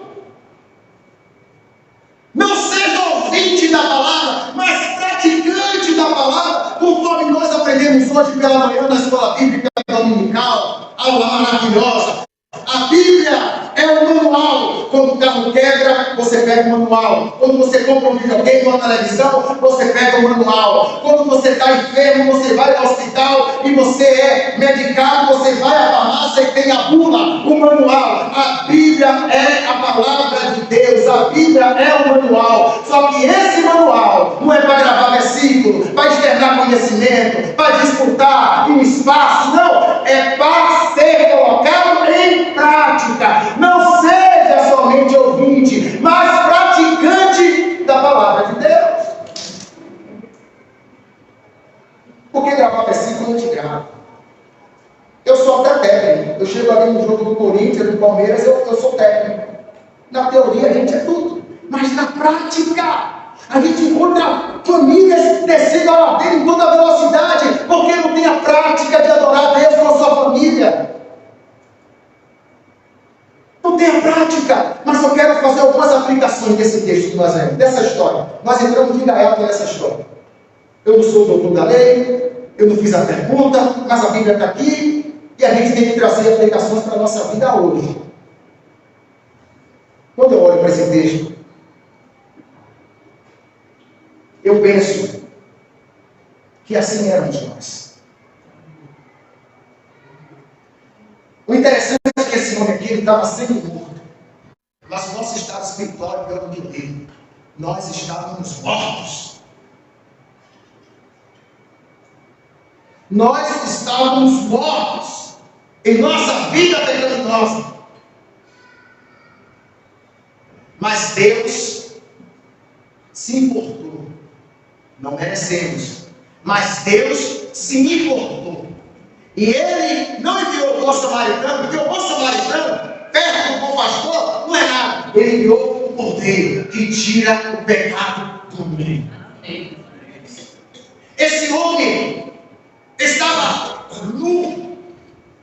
Não seja ouvinte da palavra, mas praticante da palavra, conforme nós aprendemos hoje pela manhã na escola bíblica dominical, aula maravilhosa. A Bíblia é um manual. Quando o carro quebra, você pega o manual. Quando você compra um videogame ou uma televisão, você pega o manual. Quando você está enfermo, você vai ao hospital e você é medicado, você vai à farmácia e tem a bula, o manual. A Bíblia é a palavra de Deus. A Bíblia é o manual. Só que esse manual não é para gravar versículo, para externar conhecimento, para disputar em espaço. Não, é para ser colocado em prática. Não seja somente ouvinte, mas praticante da palavra de Deus. Porque gravar versículo não te grava. Eu sou até técnico. Eu chego ali no jogo do Corinthians, do Palmeiras, eu sou técnico. Na teoria a gente é tudo, mas na prática a gente encontra famílias descendo a ladeira em toda velocidade, porque não tem a prática de adorar a Deus com a sua família. Não tem a prática, mas eu quero fazer algumas aplicações desse texto que nós lemos, dessa história. Nós entramos de gaiato nessa história. Eu não sou o doutor da lei, eu não fiz a pergunta, mas a Bíblia está aqui e a gente tem que trazer aplicações para a nossa vida hoje. Quando eu olho para esse texto, eu penso que assim éramos nós. O interessante é que esse homem aqui estava sendo morto, mas o nosso estado espiritual é pior do que o dele. Nós estávamos mortos. Nós estávamos mortos em nossa vida pecaminosa. Mas Deus se importou. Não merecemos, mas Deus se importou. E Ele não enviou o bom samaritano, porque o bom samaritano, perto do bom pastor, não é nada. Ele enviou o cordeiro que tira o pecado do mundo. Esse homem estava nu,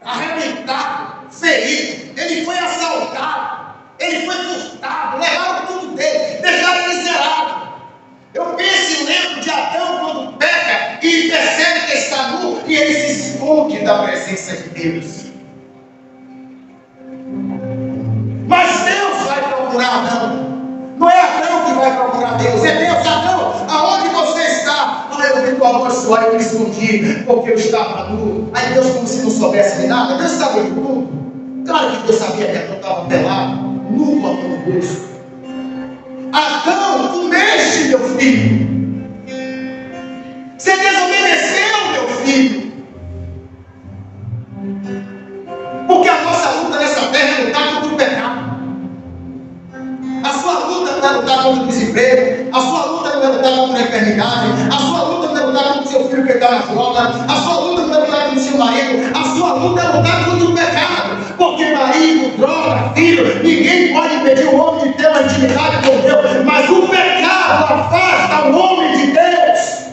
arrebentado, ferido. Ele foi assaltado, ele foi furtado, levaram tudo dele, deixaram ele miserável. Eu penso e lembro de Adão quando peca e percebe que está nu e ele se esconde da presença de Deus. Mas Deus vai procurar Adão. Não é Adão que vai procurar Deus, é Deus. Adão, aonde você está? Ah, eu vim com a voz suave e me escondi, porque eu estava nu. Aí Deus, como se não soubesse de nada, Deus sabia de tudo. Claro que Deus sabia que Adão estava pelado, nu como Deus. Adão, tu mexe, meu filho. Você desobedeceu, meu filho. Porque a nossa luta nessa terra é lutar contra o pecado. A sua luta não é lutar contra o desemprego. A sua luta não é lutar contra a enfermidade. A sua luta não é lutar contra o seu filho que está na droga. A sua luta não é lutar contra o seu marido. A sua luta é lutar contra o pecado. Porque Maria marido, droga, filho. Ninguém pode impedir o homem de ter uma intimidade com Deus, mas o pecado afasta o homem de Deus.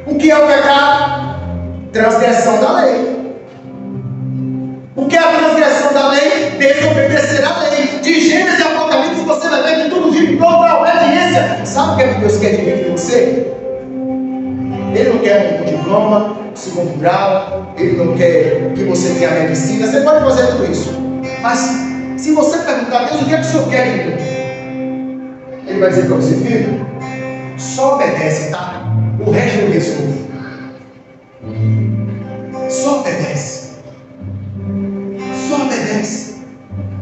O que é o pecado? Transgressão da lei. O que é a transgressão da lei? Desobedecer a lei. De Gênesis e Apocalipse você vai ver que tudo vive contra a obediência. Sabe o que é que Deus quer de mim e de você? Ele não quer um diploma, segundo grau, ele não quer que você tenha medicina. Você pode fazer tudo isso, mas se você perguntar a Deus o que é que o Senhor quer de mim, Ele vai dizer para você: filho, só obedece, tá? O resto eu resolvo. Só obedece. Só obedece.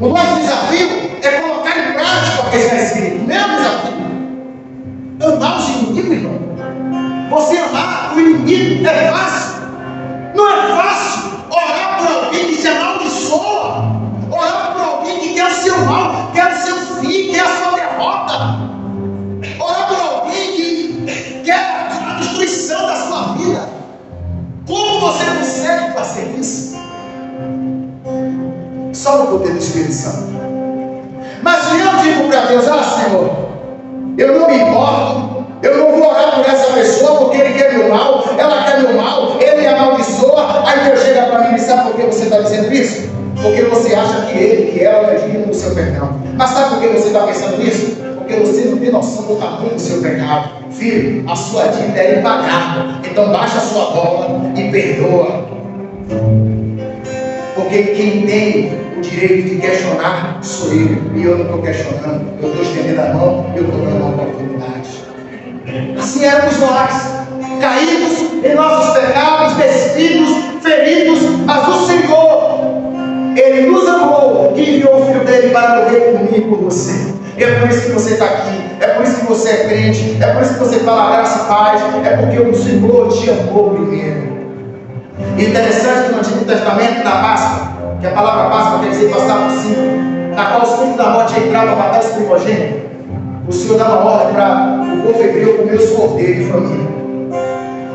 O nosso desafio é colocar em prática o que está escrito. Meu desafio: amar os inimigos, irmão. Você amar o inimigo é fácil? Não é fácil orar por alguém que se amaldiçoa, orar por alguém que quer o seu mal, quer o seu fim, quer a sua derrota, orar por alguém que quer a destruição da sua vida. Como você consegue fazer isso? Só no poder do Espírito Santo. Mas se eu digo para Deus: Senhor, eu não me importo, eu não vou orar por essa pessoa porque ele quer meu mal, ela quer meu mal, ele me amaldiçoa. Aí Deus chega para mim e sabe por que você está dizendo isso? Porque você acha que ele, que ela é digno do seu perdão. Mas sabe por que você está pensando nisso? Porque você não tem noção do tamanho do seu pecado. Filho, a sua dívida é impagável. Então baixa a sua bola e perdoa. Porque quem tem o direito de questionar sou eu. E eu não estou questionando, eu estou estendendo a mão, eu estou dando uma oportunidade. Assim éramos nós, caídos em nossos pecados, despidos, feridos, mas o Senhor, Ele nos amou e enviou o Filho dele para morrer por mim e por você. E é por isso que você está aqui, é por isso que você é crente, é por isso que você fala graça e paz, é porque o Senhor te amou primeiro. Interessante que no Antigo Testamento, na Páscoa, que a palavra Páscoa quer dizer passar por cima, na qual os filhos da morte entravam para matar os primogênitos, o Senhor dá uma ordem para o povo hebreu comer os cordeiros de família.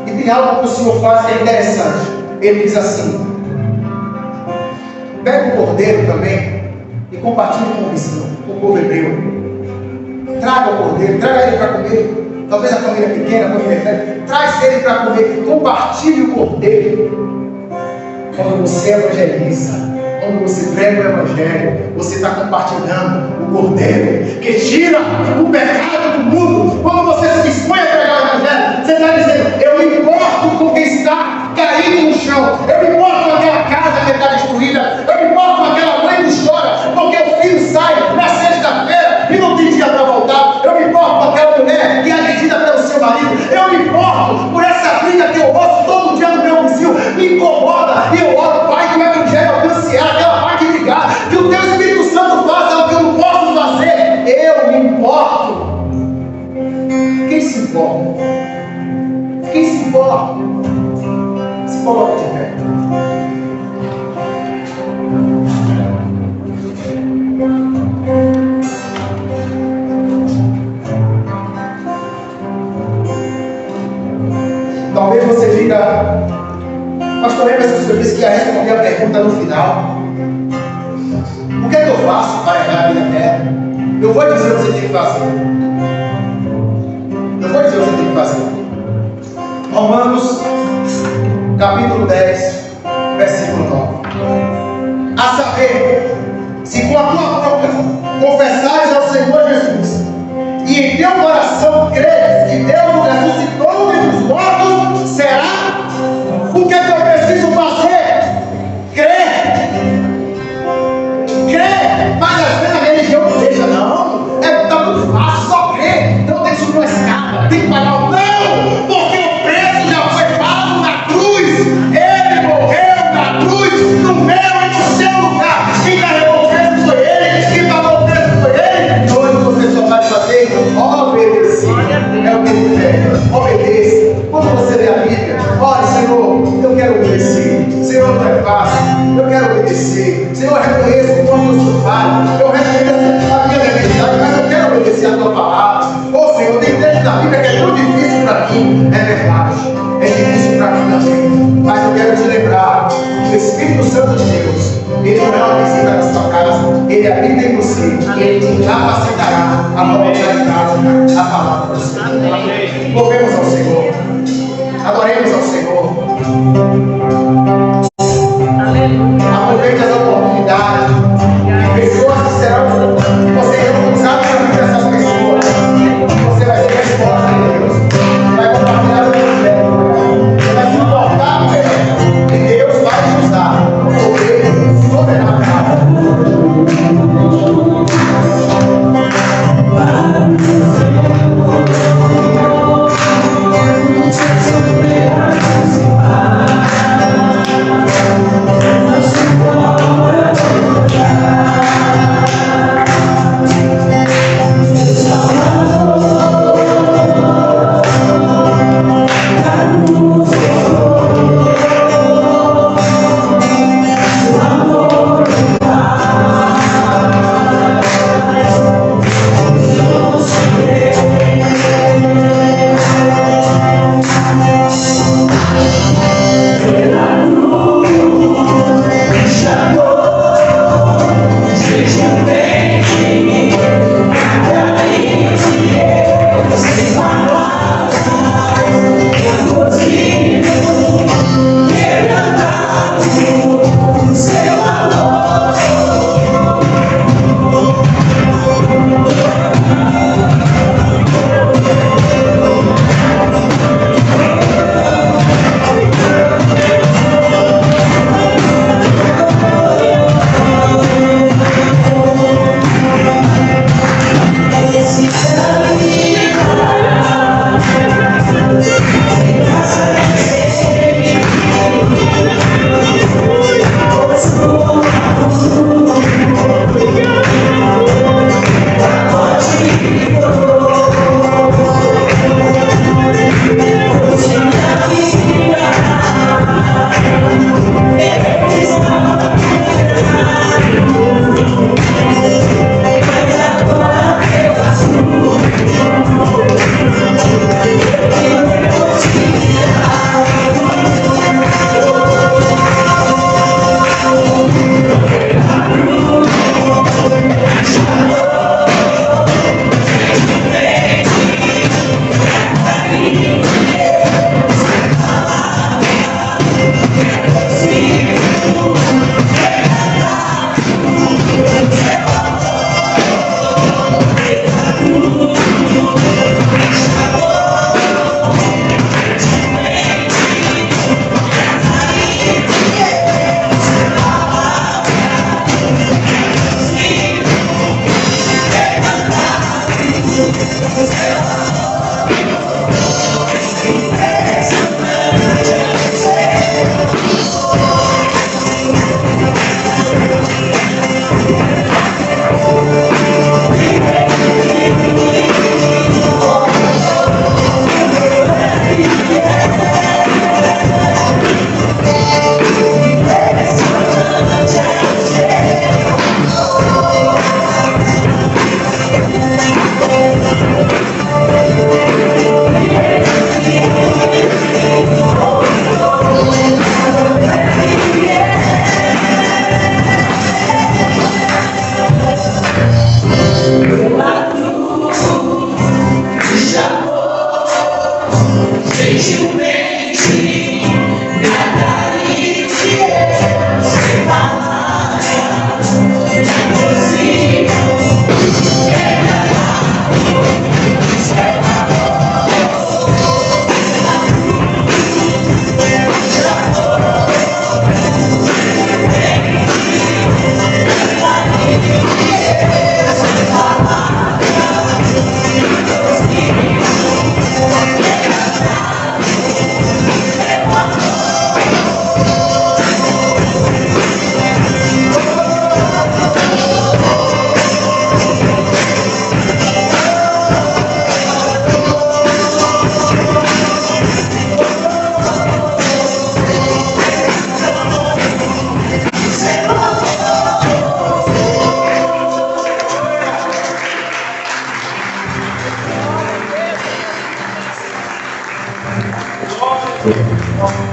E tem algo que o Senhor faz que é interessante. Ele diz assim: pega o cordeiro também e compartilhe com o vizinho, com o povo hebreu. Traga o cordeiro, traga ele para comer. Talvez a família pequena, a família grande, traz ele para comer. Compartilhe o cordeiro. Quando você evangeliza, quando você prega o Evangelho, você está compartilhando o cordeiro que tira o pecado do mundo. Quando você se dispõe a pregar o Evangelho, você está dizendo: eu me importo com quem está caído no chão, eu me importo com aquela casa que está destruída, eu me importo com aquela mãe que chora porque o filho sai na sexta-feira e não tem dia para voltar, eu me importo com aquela mulher que é agredida pelo seu marido, eu me importo por essa briga que eu ouço todo dia no meu vizinho, me incomoda, e eu oro: Pai, que o Evangelho alcance ela, que ela vai te ligar, que o teu Espírito Santo faça o que eu não posso fazer. Eu me importo. Quem se importa? Quem se importa? Se coloca de pé. Talvez você diga: pastor, lembra que o senhor disse que ia responder a pergunta no final? O que é que eu faço para errar a minha terra? Eu vou dizer o que você tem que fazer. Eu vou dizer o que você tem que fazer. Romanos, capítulo 10, versículo 9. A saber, se com a tua boca confessares ao Senhor Jesus e em teu coração creres que Deus o ressuscitou dentre os mortos, será. O que é que eu preciso fazer? Crer. Crer. Mas às vezes a religião não deixa, não. Está muito fácil, só crer. Então tem que subir uma escada, tem que pagar o. Não! Porque o preço já foi pago na cruz. Ele morreu na cruz. que habita em você, capacitará a colocar em prática a palavra do Senhor. Louvemos ao Senhor. Adoremos ao Senhor. Aproveite as oportunidades. E pessoas que serão, você serão usadas na vida dessas pessoas. Você vai ter resposta de Deus. Você vai compartilhar o Evangelho. Você vai se importar com ele. E Deus vai te usar o poder sobrenatural.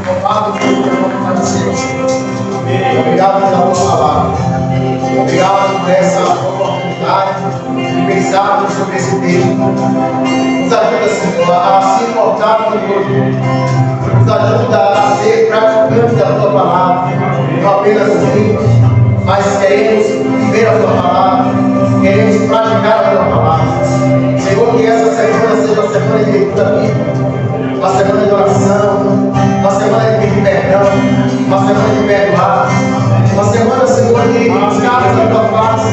Louvado seja o nome de Deus. Obrigado pela tua palavra. Obrigado por essa oportunidade de pensarmos sobre esse texto. Nos ajuda, Senhor, a se importar com o outro. Nos ajuda a ser praticantes da Tua palavra, não apenas ouvintes, mas queremos viver a Tua palavra, queremos praticar a Tua palavra. Senhor, que essa semana seja uma semana de leitura bíblica, uma semana de oração, uma semana de pedir perdão, uma semana de perdoar, uma semana, Senhor, de buscarmos a Tua face,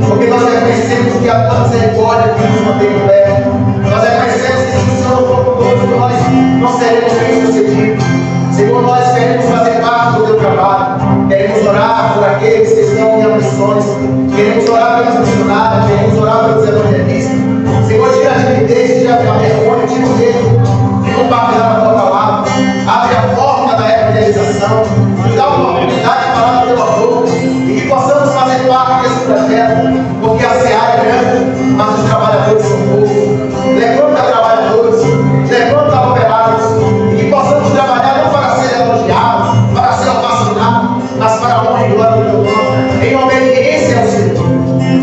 porque nós reconhecemos que a Tua misericórdia que nos mantém em pé. Nós reconhecemos que se o Senhor for conosco, nós seremos bem-sucedidos. Senhor, nós queremos fazer parte do Teu trabalho, queremos orar por aqueles que estão em aflições, queremos orar pelos missionários, queremos orar pelos evangelistas. Senhor, tira a timidez, tira a vergonha, tira o medo de compartilhar a Tua palavra, abre a porta da evangelização, nos dá uma oportunidade de falar do Teu amor e que possamos fazer parte desse projeto, porque a seara é grande, mas os trabalhadores são poucos. Levanta trabalhadores, levanta operários, e que possamos trabalhar não para ser elogiados, para ser ovacionados, mas para a honra e glória do Teu nome, em obediência ao Senhor.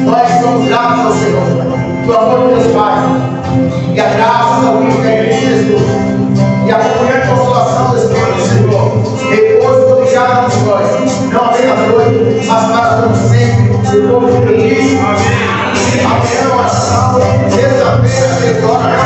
Nós somos gratos ao Senhor, do amor de Deus Pai, e a graça ao Filho de Jesus, e a comunhão e consolação do Espírito do Senhor, repouso obrigado de nós, não apenas hoje, mas para todo sempre, o povo de Cristo. Amém. Amanhã, oração, sexta-feira, 6 horas.